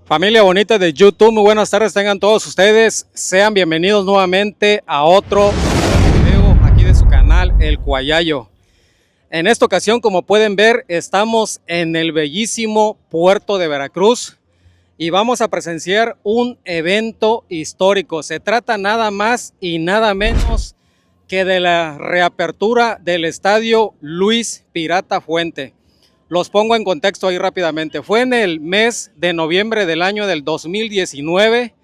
Familia bonita de YouTube, muy buenas tardes tengan todos ustedes. Sean bienvenidos nuevamente a otro video aquí de su canal, El Cuayayo. En esta ocasión, como pueden ver, estamos en el bellísimo puerto de Veracruz y vamos a presenciar un evento histórico. Se trata nada más y nada menos que de la reapertura del estadio Luis Pirata Fuente. Los pongo en contexto ahí rápidamente. Fue en el mes de noviembre del año del 2019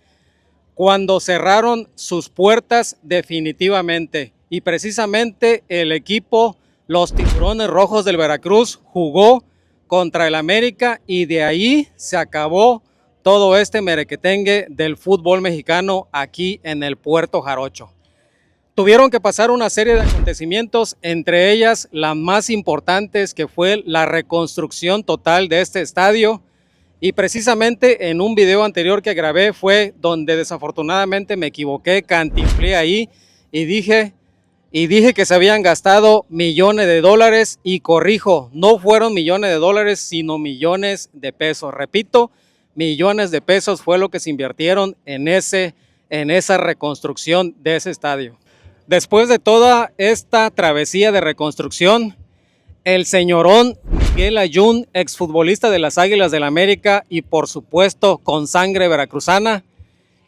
cuando cerraron sus puertas definitivamente. Y precisamente el equipo, los Tiburones Rojos del Veracruz, jugó contra el América y de ahí se acabó todo este merequetengue del fútbol mexicano aquí en el Puerto Jarocho. Tuvieron que pasar una serie de acontecimientos, entre ellas las más importantes, que fue la reconstrucción total de este estadio. Y precisamente en un video anterior que grabé fue donde desafortunadamente me equivoqué, cantinflé ahí y dije que se habían gastado millones de dólares, y corrijo, no fueron millones de dólares, sino millones de pesos. Repito, millones de pesos fue lo que se invirtieron en esa reconstrucción de ese estadio. Después de toda esta travesía de reconstrucción, el señorón Miguel Ayun, exfutbolista de las Águilas del América y por supuesto con sangre veracruzana,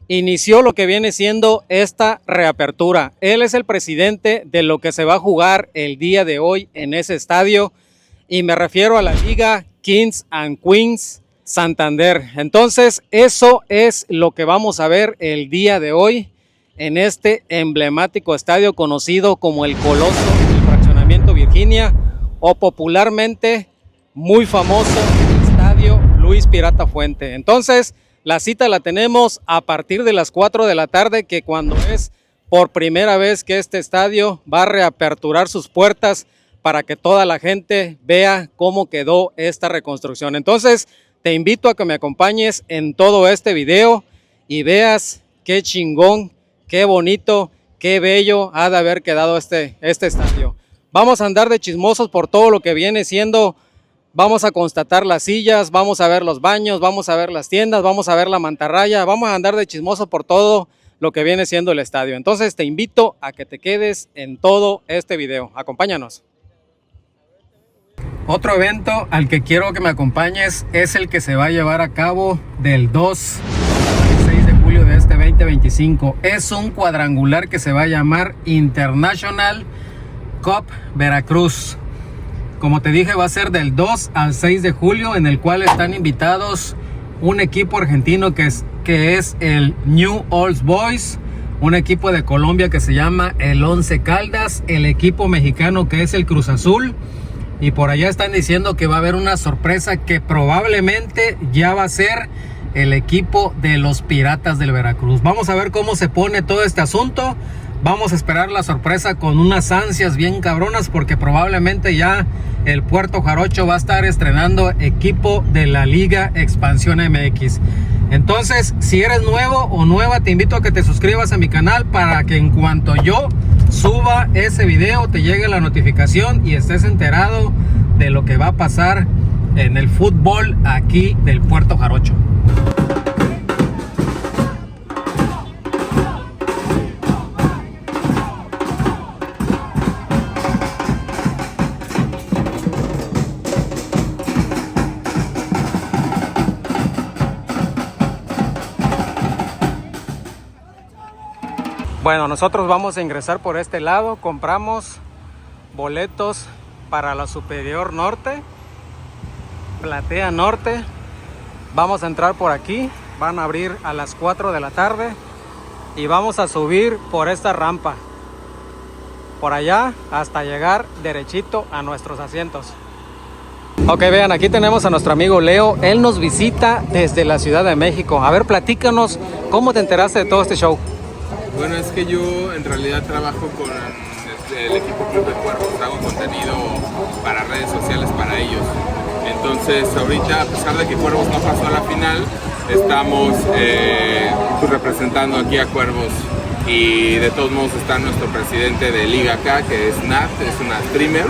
inició lo que viene siendo esta reapertura. Él es el presidente de lo que se va a jugar el día de hoy en ese estadio y me refiero a la Liga Kings and Queens Santander. Entonces, eso es lo que vamos a ver el día de hoy en este emblemático estadio conocido como el Coloso del Fraccionamiento Virginia, o popularmente muy famoso Estadio Luis Pirata Fuente. Entonces, la cita la tenemos a partir de las 4 de la tarde, que cuando es por primera vez que este estadio va a reaperturar sus puertas para que toda la gente vea cómo quedó esta reconstrucción. Entonces, te invito a que me acompañes en todo este video y veas qué chingón, qué bonito, qué bello ha de haber quedado este estadio. Vamos a andar de chismosos por todo lo que viene siendo. Vamos a constatar las sillas, vamos a ver los baños, vamos a ver las tiendas, vamos a ver la mantarraya. Vamos a andar de chismosos por todo lo que viene siendo el estadio. Entonces te invito a que te quedes en todo este video. Acompáñanos. Otro evento al que quiero que me acompañes es el que se va a llevar a cabo del 2 al 6 de julio de este 2025. Es un cuadrangular que se va a llamar International Cup Veracruz. Como te dije, va a ser del 2 al 6 de julio, en el cual están invitados un equipo argentino que es el New Old Boys, un equipo de Colombia que se llama el Once Caldas, el equipo mexicano que es el Cruz Azul, y por allá están diciendo que va a haber una sorpresa que probablemente ya va a ser el equipo de los Piratas del Veracruz. Vamos a ver cómo se pone todo este asunto. Vamos a esperar la sorpresa con unas ansias bien cabronas, porque probablemente ya el Puerto Jarocho va a estar estrenando equipo de la Liga Expansión MX. Entonces, si eres nuevo o nueva, te invito a que te suscribas a mi canal para que en cuanto yo suba ese video te llegue la notificación y estés enterado de lo que va a pasar en el fútbol aquí del Puerto Jarocho. Bueno, nosotros vamos a ingresar por este lado. Compramos boletos para la Superior Norte, Platea Norte. Vamos a entrar por aquí. Van a abrir a las 4 de la tarde y vamos a subir por esta rampa por allá hasta llegar derechito a nuestros asientos. Ok, vean, aquí tenemos a nuestro amigo Leo. Él nos visita desde la Ciudad de México. A ver, platícanos, ¿cómo te enteraste de todo este show? Bueno, es que yo en realidad trabajo con el equipo Club de Cuervos, hago contenido para redes sociales para ellos. Entonces ahorita, a pesar de que Cuervos no pasó a la final, estamos representando aquí a Cuervos, y de todos modos está nuestro presidente de Liga K, que es Nat, es una streamer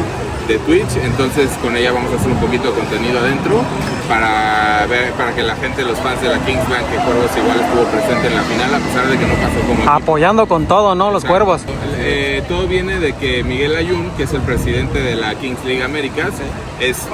de Twitch, entonces con ella vamos a hacer un poquito de contenido adentro para que la gente, los fans de la Kingsland, que Cuervos igual estuvo presente en la final, a pesar de que no pasó como apoyando con todo, ¿no? Los Cuervos. Todo viene de que Miguel Ayun, que es el presidente de la Kings League Américas, es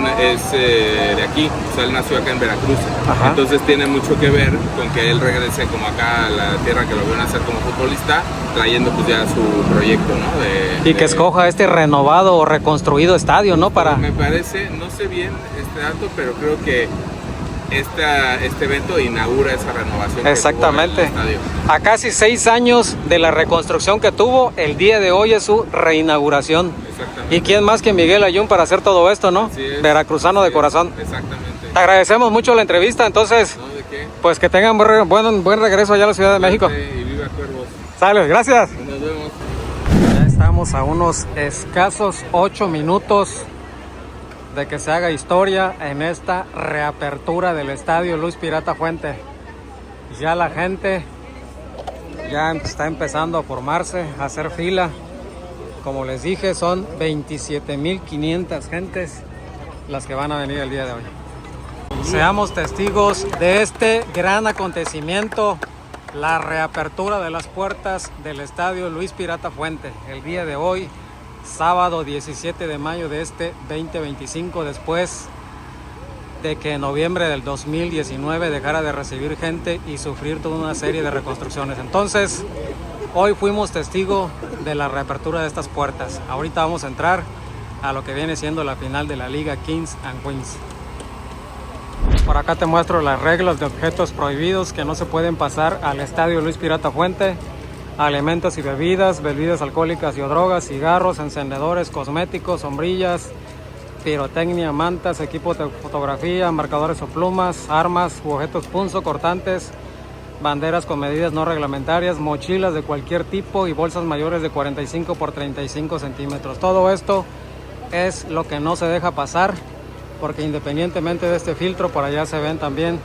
de aquí, o sea, él nació acá en Veracruz. Ajá. Entonces tiene mucho que ver con que él regrese como acá a la tierra que lo vio nacer como futbolista, trayendo pues ya su proyecto, ¿no? Y que escoja este renovado o reconstruido estadio, ¿no? Me parece, no sé bien este dato, pero creo que este evento inaugura esa renovación. Exactamente. Que tuvo el estadio. A casi 6 años de la reconstrucción que tuvo, el día de hoy es su reinauguración. Exactamente. ¿Y quién más que Miguel Ayun para hacer todo esto, no? Veracruzano de corazón. Exactamente. Te agradecemos mucho la entrevista, entonces, ¿No? ¿De qué? pues que tengan buen regreso allá a la Ciudad de México. Y viva Cuervos. Sale, gracias. Nos vemos. Ya estamos a unos escasos 8 minutos de que se haga historia en esta reapertura del estadio Luis Pirata Fuente. Ya la gente ya está empezando a formarse, a hacer fila. Como les dije, son 27,500 gentes las que van a venir el día de hoy. Seamos testigos de este gran acontecimiento, la reapertura de las puertas del estadio Luis Pirata Fuente. El día de hoy, sábado 17 de mayo de este 2025, después de que en noviembre del 2019 dejara de recibir gente y sufrir toda una serie de reconstrucciones. Entonces, hoy fuimos testigos de la reapertura de estas puertas. Ahorita vamos a entrar a lo que viene siendo la final de la Liga Kings and Queens. Por acá te muestro las reglas de objetos prohibidos que no se pueden pasar al estadio Luis Pirata Fuente. Alimentos y bebidas, bebidas alcohólicas y o drogas, cigarros, encendedores, cosméticos, sombrillas, pirotecnia, mantas, equipos de fotografía, marcadores o plumas, armas u objetos punzocortantes, banderas con medidas no reglamentarias, mochilas de cualquier tipo y bolsas mayores de 45 por 35 centímetros. Todo esto es lo que no se deja pasar, porque independientemente de este filtro, por allá se ven también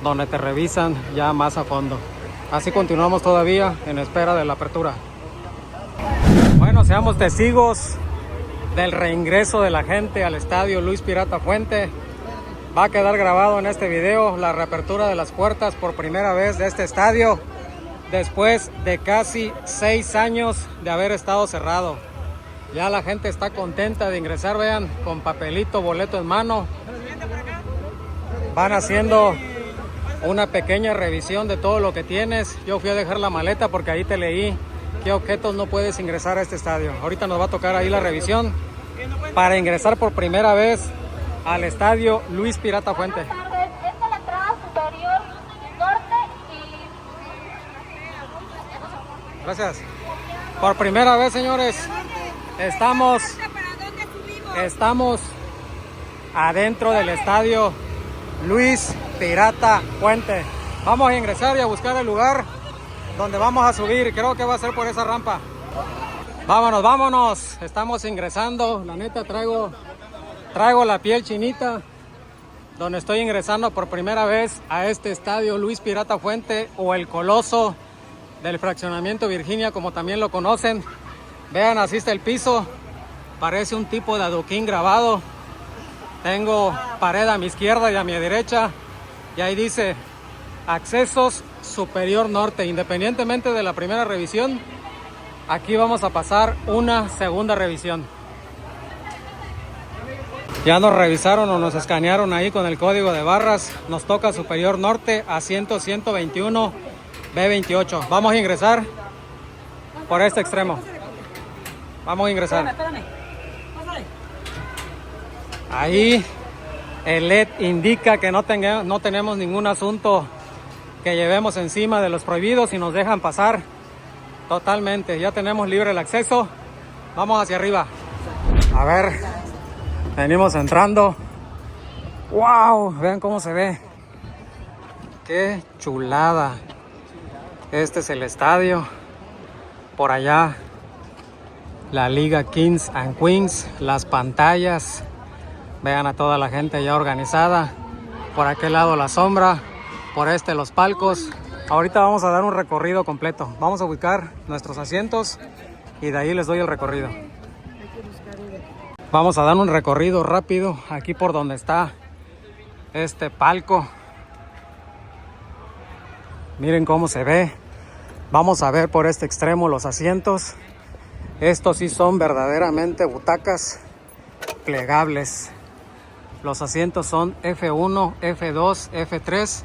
donde te revisan ya más a fondo. Así continuamos todavía en espera de la apertura. Bueno, seamos testigos del reingreso de la gente al estadio Luis Pirata Fuente. Va a quedar grabado en este video la reapertura de las puertas por primera vez de este estadio, después de casi 6 años de haber estado cerrado. Ya la gente está contenta de ingresar, vean, con papelito, boleto en mano. Van haciendo una pequeña revisión de todo lo que tienes. Yo fui a dejar la maleta porque ahí te leí qué objetos no puedes ingresar a este estadio. Ahorita nos va a tocar ahí la revisión para ingresar por primera vez al estadio Luis Pirata Fuente. Esta es la entrada superior norte y... Gracias. Por primera vez, señores, estamos adentro del estadio Luis Pirata Fuente. Vamos a ingresar y a buscar el lugar donde vamos a subir. Creo que va a ser por esa rampa. Vámonos. Estamos ingresando. La neta traigo la piel chinita, donde estoy ingresando por primera vez a este estadio Luis Pirata Fuente, o el Coloso del Fraccionamiento Virginia, como también lo conocen. Vean, así está el piso. Parece un tipo de adoquín grabado. Tengo pared a mi izquierda y a mi derecha, y ahí dice accesos superior norte. Independientemente de la primera revisión, aquí vamos a pasar una segunda revisión. Ya nos revisaron o nos escanearon ahí con el código de barras. Nos toca superior norte, asiento 121 B28. Vamos a ingresar por este extremo. Vamos a ingresar. Ahí el LED indica que no tenemos ningún asunto que llevemos encima de los prohibidos y nos dejan pasar totalmente. Ya tenemos libre el acceso. Vamos hacia arriba. A ver, venimos entrando. ¡Wow! Vean cómo se ve. ¡Qué chulada! Este es el estadio. Por allá, la Liga Kings and Queens. Las pantallas. Vean a toda la gente ya organizada. Por aquel lado la sombra. Por este los palcos. Ahorita vamos a dar un recorrido completo. Vamos a ubicar nuestros asientos y de ahí les doy el recorrido. Vamos a dar un recorrido rápido aquí por donde está este palco. Miren cómo se ve. Vamos a ver por este extremo los asientos. Estos sí son verdaderamente butacas plegables. Los asientos son F1, F2, F3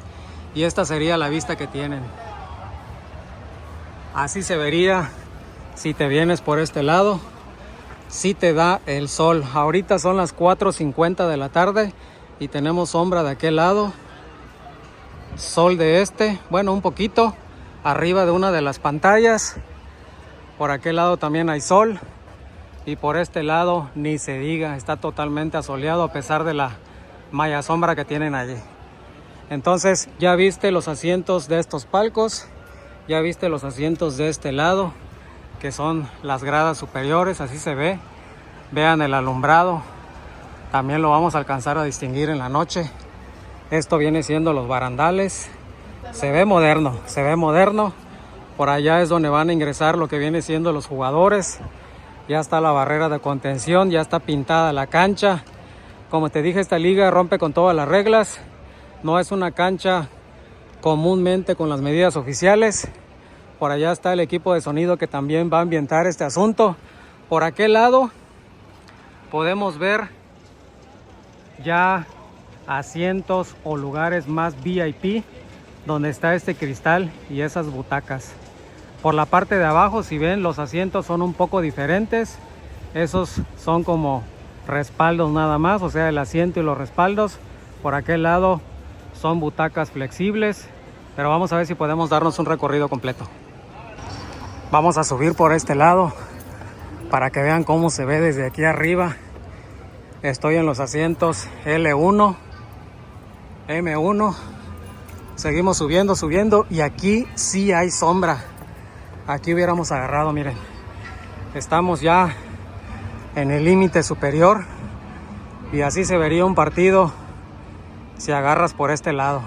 y esta sería la vista que tienen. Así se vería si te vienes por este lado. Si te da el sol. Ahorita son las 4:50 de la tarde y tenemos sombra de aquel lado. Sol de este, bueno, un poquito arriba de una de las pantallas. Por aquel lado también hay sol y por este lado ni se diga, está totalmente asoleado a pesar de la malla sombra que tienen allí. Entonces ya viste los asientos de estos palcos, ya viste los asientos de este lado, que son las gradas superiores, así se ve. Vean el alumbrado, también lo vamos a alcanzar a distinguir en la noche. Esto viene siendo los barandales. Se ve moderno, se ve moderno. Por allá es donde van a ingresar lo que viene siendo los jugadores. Ya está la barrera de contención, ya está pintada la cancha. Como te dije, esta liga rompe con todas las reglas. No es una cancha comúnmente con las medidas oficiales. Por allá está el equipo de sonido que también va a ambientar este asunto. Por aquel lado podemos ver ya asientos o lugares más VIP donde está este cristal y esas butacas. Por la parte de abajo, si ven, los asientos son un poco diferentes. Esos son como respaldos nada más, o sea, el asiento y los respaldos. Por aquel lado son butacas flexibles, pero vamos a ver si podemos darnos un recorrido completo. Vamos a subir por este lado para que vean cómo se ve desde aquí arriba. Estoy en los asientos L1, M1. Seguimos subiendo y aquí sí hay sombra. Aquí hubiéramos agarrado, miren. Estamos ya en el límite superior y así se vería un partido si agarras por este lado.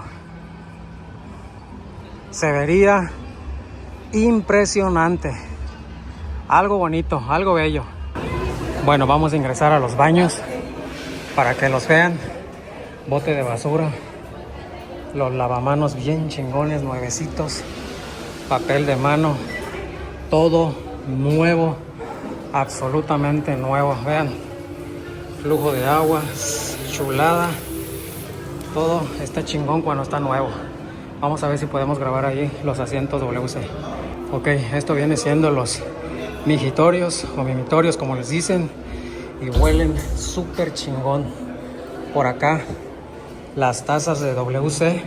Se vería impresionante. Algo bonito, algo bello. Bueno, vamos a ingresar a los baños para que los vean. Bote de basura. Los lavamanos bien chingones, nuevecitos. Papel de mano. Todo nuevo. Absolutamente nuevo. Vean. Flujo de agua. Chulada. Todo está chingón cuando está nuevo. Vamos a ver si podemos grabar ahí los asientos WC. Ok, esto viene siendo los mijitorios o mimitorios, como les dicen. Y huelen súper chingón. Por acá las tazas de WC,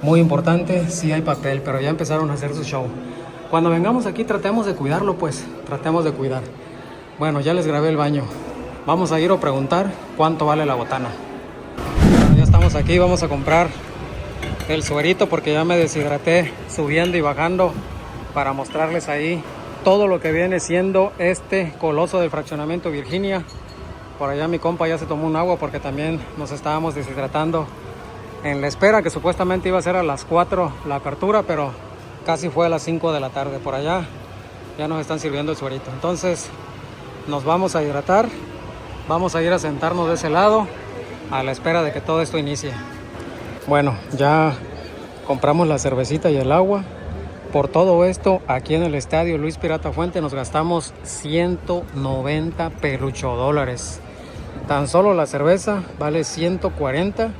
muy importante, sí hay papel, pero ya empezaron a hacer su show. Cuando vengamos aquí tratemos de cuidarlo, pues, tratemos de cuidar. Bueno, ya les grabé el baño. Vamos a ir a preguntar cuánto vale la botana. Bueno, ya estamos aquí, vamos a comprar el suerito porque ya me deshidraté subiendo y bajando para mostrarles ahí todo lo que viene siendo este coloso del fraccionamiento Virginia. Por allá mi compa ya se tomó un agua porque también nos estábamos deshidratando en la espera, que supuestamente iba a ser a las 4 la apertura, pero casi fue a las 5 de la tarde. Por allá ya nos están sirviendo el suerito. Entonces nos vamos a hidratar, vamos a ir a sentarnos de ese lado a la espera de que todo esto inicie. Bueno, ya compramos la cervecita y el agua. Por todo esto, aquí en el estadio Luis Pirata Fuente nos gastamos 190 $. Tan solo la cerveza vale 140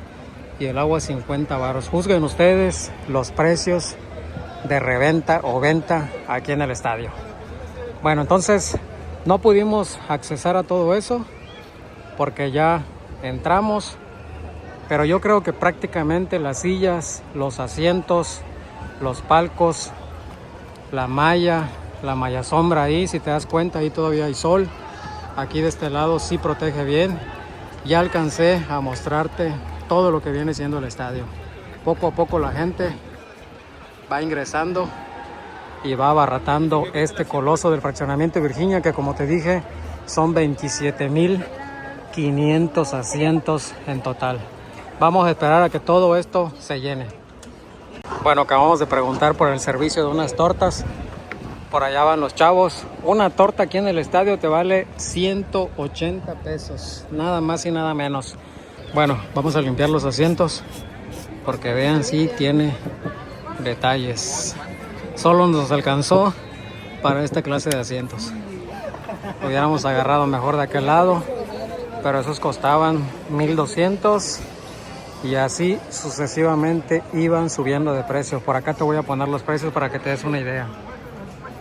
y el agua 50 baros. Juzguen ustedes los precios de reventa o venta aquí en el estadio. Bueno, entonces no pudimos accesar a todo eso porque ya entramos, pero yo creo que prácticamente las sillas, los asientos, los palcos, la malla sombra ahí, si te das cuenta, ahí todavía hay sol. Aquí de este lado sí protege bien. Ya alcancé a mostrarte todo lo que viene siendo el estadio. Poco a poco la gente va ingresando y va abarrotando este coloso del fraccionamiento Virginia, que como te dije son 27,500 asientos en total. Vamos a esperar a que todo esto se llene. Bueno, acabamos de preguntar por el servicio de unas tortas Por allá van los chavos. Una torta aquí en el estadio te vale 180 pesos. Nada más y nada menos. Bueno, vamos a limpiar los asientos. Porque vean, sí tiene detalles. Solo nos alcanzó para esta clase de asientos. Hubiéramos agarrado mejor de aquel lado. Pero esos costaban 1,200. Y así sucesivamente iban subiendo de precio. Por acá te voy a poner los precios para que te des una idea.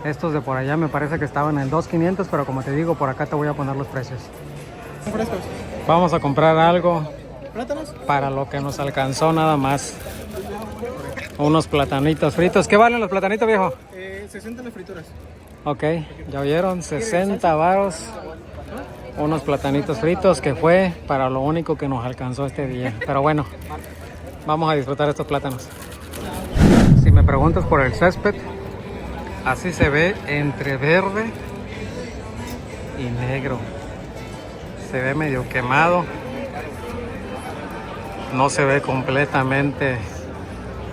Estos de por allá me parece que estaban en 2,500, pero como te digo, por acá te voy a poner los precios. Frescos. Vamos a comprar algo ¿Plátanos? para lo que nos alcanzó nada más. Unos platanitos fritos. ¿Qué valen los platanitos, viejo? 60 las frituras. Ok, ya oyeron, 60 varos. Unos platanitos fritos que fue para lo único que nos alcanzó este día. Pero bueno, vamos a disfrutar estos plátanos. Si me preguntas por el césped, así se ve entre verde y negro. Se ve medio quemado. No se ve completamente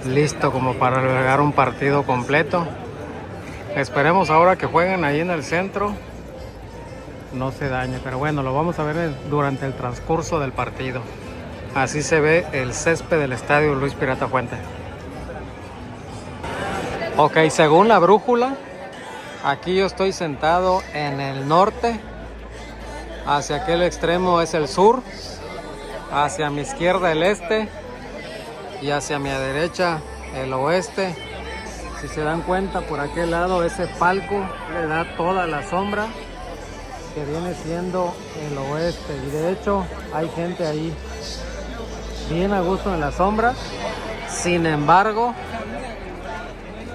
listo como para albergar un partido completo. Esperemos ahora que jueguen ahí en el centro no se dañe, pero bueno, lo vamos a ver durante el transcurso del partido. Así se ve el césped del estadio Luis Pirata Fuente. Ok, según la brújula, aquí yo estoy sentado en el norte. Hacia aquel extremo es el sur. Hacia mi izquierda el este. Y hacia mi derecha el oeste. Si se dan cuenta, por aquel lado ese palco le da toda la sombra que viene siendo el oeste. Y de hecho hay gente ahí bien a gusto en la sombra. Sin embargo,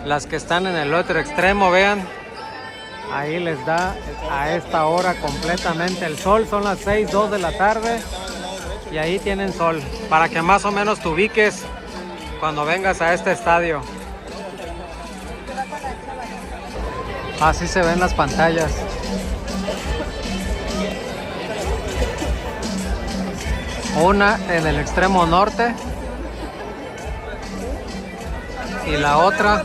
las que están en el otro extremo, vean, ahí les da a esta hora completamente el sol. Son las 6:02 de la tarde y ahí tienen sol, para que más o menos te ubiques cuando vengas a este estadio. Así se ven las pantallas. Una en el extremo norte y la otra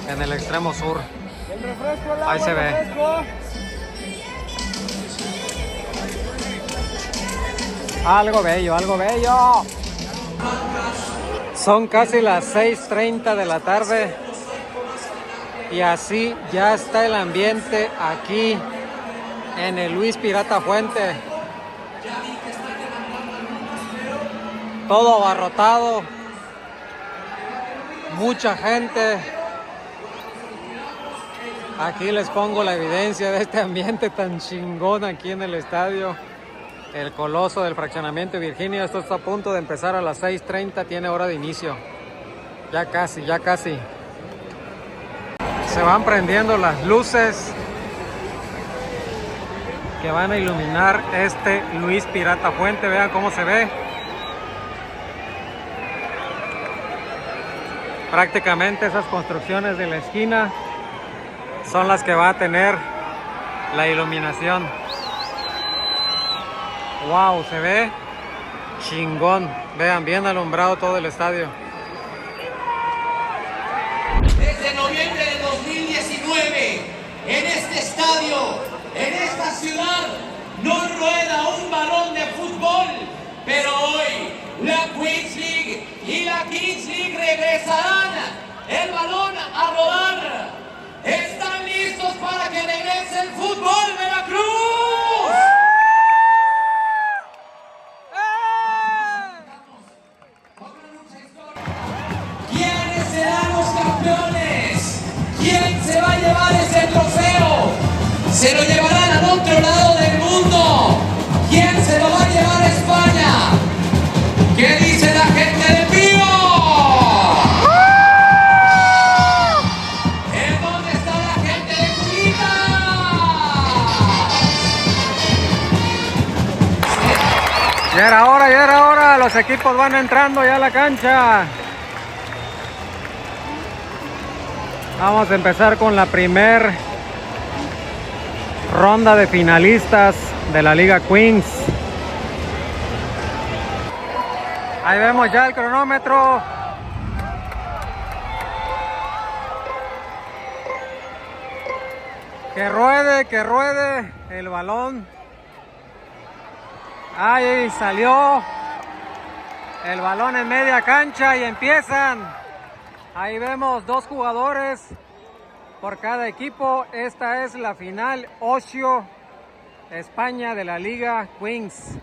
en el extremo sur. Ahí se ve. Algo bello, algo bello. Son casi las 6:30 de la tarde y así ya está el ambiente aquí en el Luis Pirata Fuente. Todo abarrotado, mucha gente. Aquí les pongo la evidencia de este ambiente tan chingón aquí en el estadio. El Coloso del Fraccionamiento Virginia. Esto está a punto de empezar a las 6:30, tiene hora de inicio. Ya casi, ya casi. Se van prendiendo las luces que van a iluminar este Luis Pirata Fuente. Vean cómo se ve. Prácticamente esas construcciones de la esquina son las que va a tener la iluminación. Wow, se ve chingón. Vean, bien alumbrado todo el estadio. Desde noviembre de 2019, en este estadio, en esta ciudad, no rueda un balón de fútbol, pero hoy la Queens League y la Kings League regresarán el balón a rodar. ¿Están listos para que regrese el fútbol, Veracruz? ¿Quiénes serán los campeones? ¿Quién se va a llevar ese trofeo? ¿Se lo llevarán al otro lado del mundo? ¿Quién se lo va a llevar a España? ¿Qué dice la gente de Pío? ¿En dónde está la gente de Culitas? Ya era hora, los equipos van entrando ya a la cancha. Vamos a empezar con la primer ronda de finalistas de la Liga Queens. Ahí vemos ya el cronómetro. Que ruede el balón. Ahí salió el balón en media cancha y empiezan. Ahí vemos 2 jugadores por cada equipo. Esta es la final Ocio España de la Liga Queens.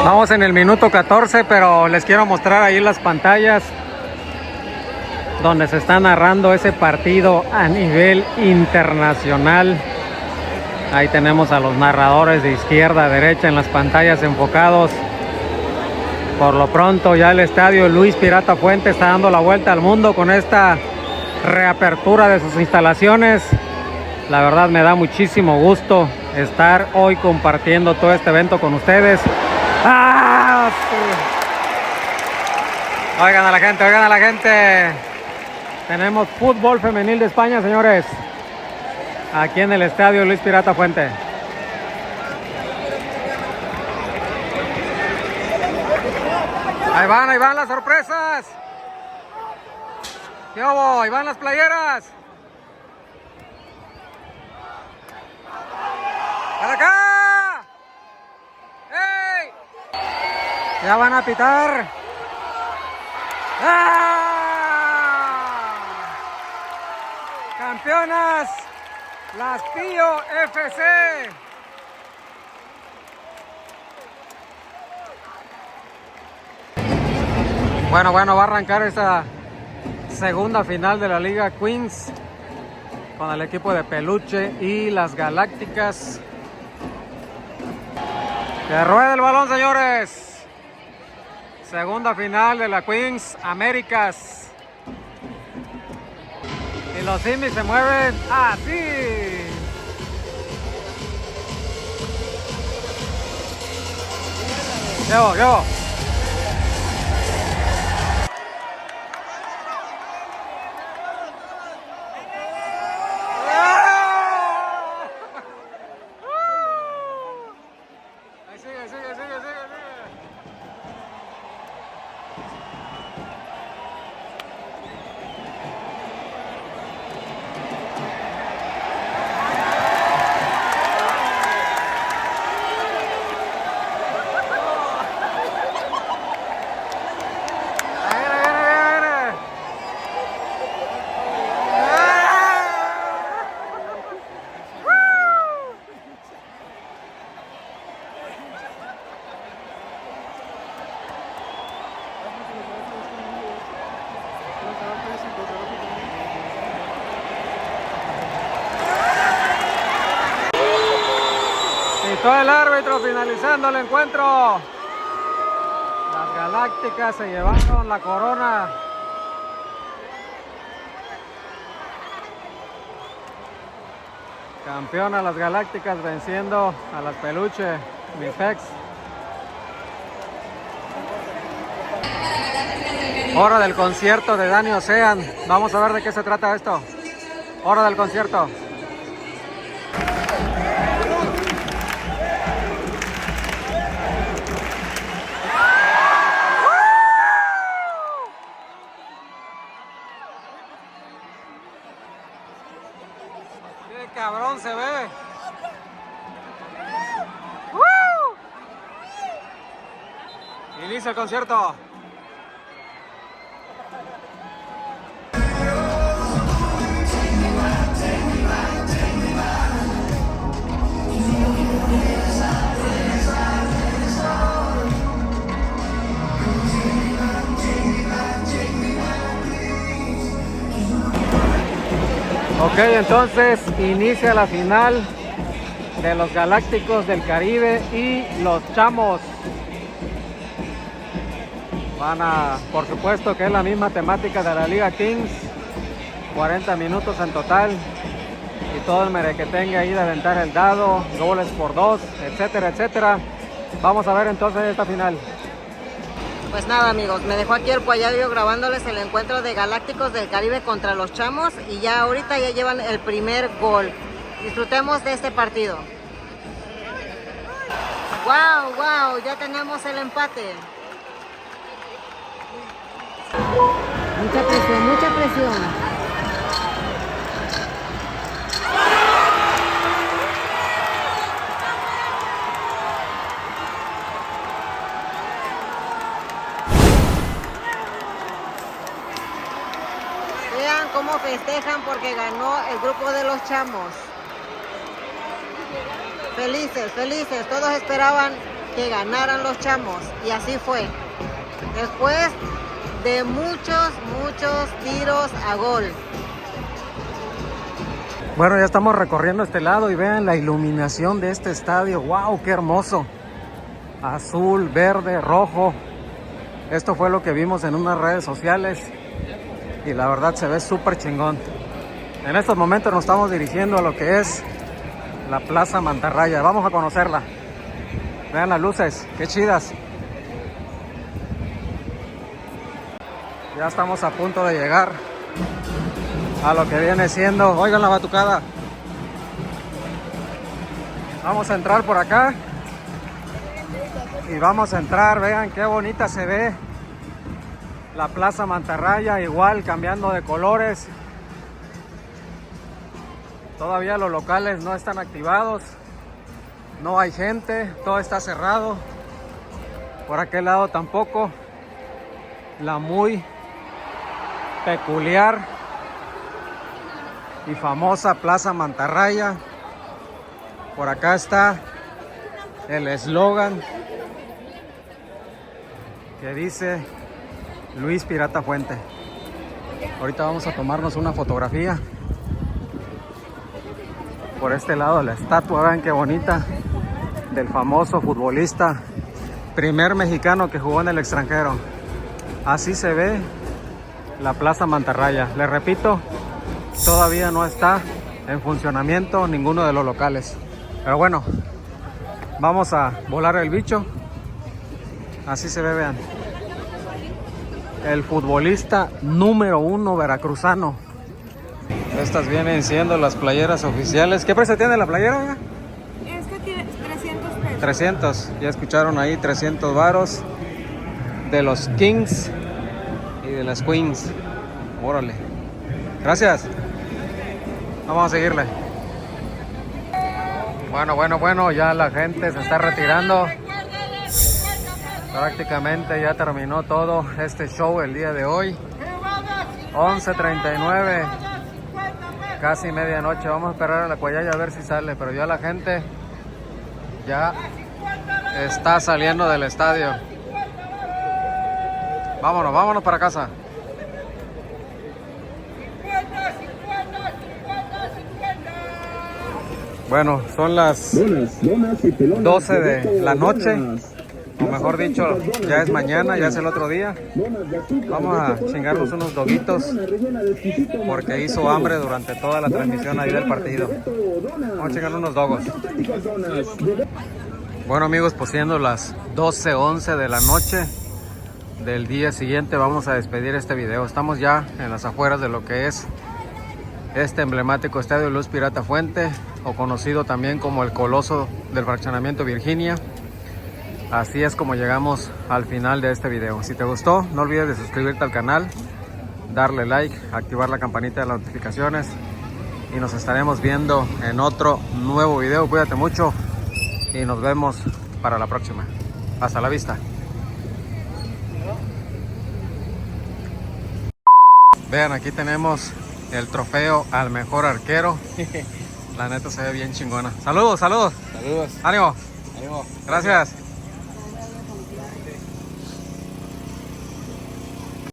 Vamos en el minuto 14, pero les quiero mostrar ahí las pantallas donde se está narrando ese partido a nivel internacional. Ahí tenemos a los narradores de izquierda a derecha en las pantallas enfocados. Por lo pronto ya el estadio Luis Pirata Fuente está dando la vuelta al mundo con esta reapertura de sus instalaciones. La verdad me da muchísimo gusto estar hoy compartiendo todo este evento con ustedes. ¡Ah! Sí. Oigan a la gente, oigan a la gente. Tenemos fútbol femenil de España, señores. Aquí en el estadio Luis Pirata Fuente. Ahí van las sorpresas. ¿Qué hubo? Ahí van las playeras. ¡Para acá! ¡Ey! Ya van a pitar. ¡Ah! Campeonas, las Pío FC. Bueno, va a arrancar esta segunda final de la Liga Queens con el equipo de Peluche y las Galácticas. Que ruede el balón, señores. Segunda final de la Queens Américas. Y los simis se mueven así. Llevo. Sigue. Pitó el árbitro finalizando el encuentro. Las Galácticas se llevaron la corona. Campeona las Galácticas venciendo a las Peluche, Mifex. Hora del concierto de Dani Ocean. Vamos a ver de qué se trata esto. Hora del concierto. ¡Qué cabrón se ve! Inicia el concierto. Ok, entonces inicia la final de los Galácticos del Caribe y los Chamos. Por supuesto que es la misma temática de la Liga Kings, 40 minutos en total y todo el merequetengue ahí de aventar el dado, goles por 2, etcétera, etcétera. Vamos a ver entonces esta final. Pues nada, amigos, me dejó aquí el Cuayayo grabándoles el encuentro de Galácticos del Caribe contra los Chamos y ya ahorita ya llevan el primer gol. Disfrutemos de este partido. ¡Wow! Ya tenemos el empate. Mucha presión. cómo festejan porque ganó el grupo de los Chamos. Felices, felices. Todos esperaban que ganaran los Chamos y así fue. Después de muchos tiros a gol. Bueno, ya estamos recorriendo este lado y vean la iluminación de este estadio. ¡Wow! ¡Qué hermoso! Azul, verde, rojo. Esto fue lo que vimos en unas redes sociales y la verdad se ve súper chingón. En estos momentos nos estamos dirigiendo a lo que es la Plaza Mantarraya. Vamos a conocerla. Vean las luces, qué chidas. Ya estamos a punto de llegar a lo que viene siendo, oigan la batucada. Vamos a entrar por acá y vamos a entrar, vean qué bonita se ve la Plaza Mantarraya, igual cambiando de colores. Todavía los locales no están activados, no hay gente, todo está cerrado. Por aquel lado tampoco. La muy peculiar y famosa Plaza Mantarraya. Por acá está el eslogan que dice Luis Pirata Fuente. Ahorita vamos a tomarnos una fotografía. Por este lado la estatua, vean qué bonita, del famoso futbolista, primer mexicano que jugó en el extranjero. Así se ve la Plaza Mantarraya. Les repito, todavía no está en funcionamiento ninguno de los locales. Pero bueno, vamos a volar el bicho. Así se ve, vean. El futbolista número 1 veracruzano. Estas vienen siendo las playeras oficiales. ¿Qué precio tiene la playera? Este tiene 300 pesos. 300. Ya escucharon ahí, 300 varos. De los Kings y de las Queens. Órale. Gracias. Vamos a seguirle. Bueno, ya la gente se está retirando. Prácticamente ya terminó todo este show el día de hoy. 11:39. Casi medianoche. Vamos a esperar a la Cuayaya a ver si sale. Pero ya la gente ya está saliendo del estadio. Vámonos para casa. Bueno, son las 12 de la noche, o mejor dicho, ya es mañana, ya es el otro día. Vamos a chingarnos unos doguitos porque hizo hambre durante toda la transmisión ahí del partido. Vamos a chingar unos dogos. Bueno amigos, pues siendo las 12:11 de la noche del día siguiente, vamos a despedir este video. Estamos ya en las afueras de lo que es este emblemático estadio Luis Pirata Fuente, o conocido también como el Coloso del Fraccionamiento Virginia. Así es como llegamos al final de este video. Si te gustó, no olvides de suscribirte al canal, darle like, activar la campanita de las notificaciones y nos estaremos viendo en otro nuevo video. Cuídate mucho y nos vemos para la próxima. Hasta la vista. Vean, aquí tenemos el trofeo al mejor arquero. La neta se ve bien chingona. Saludos. Saludos. Ánimo. Ánimo. Gracias.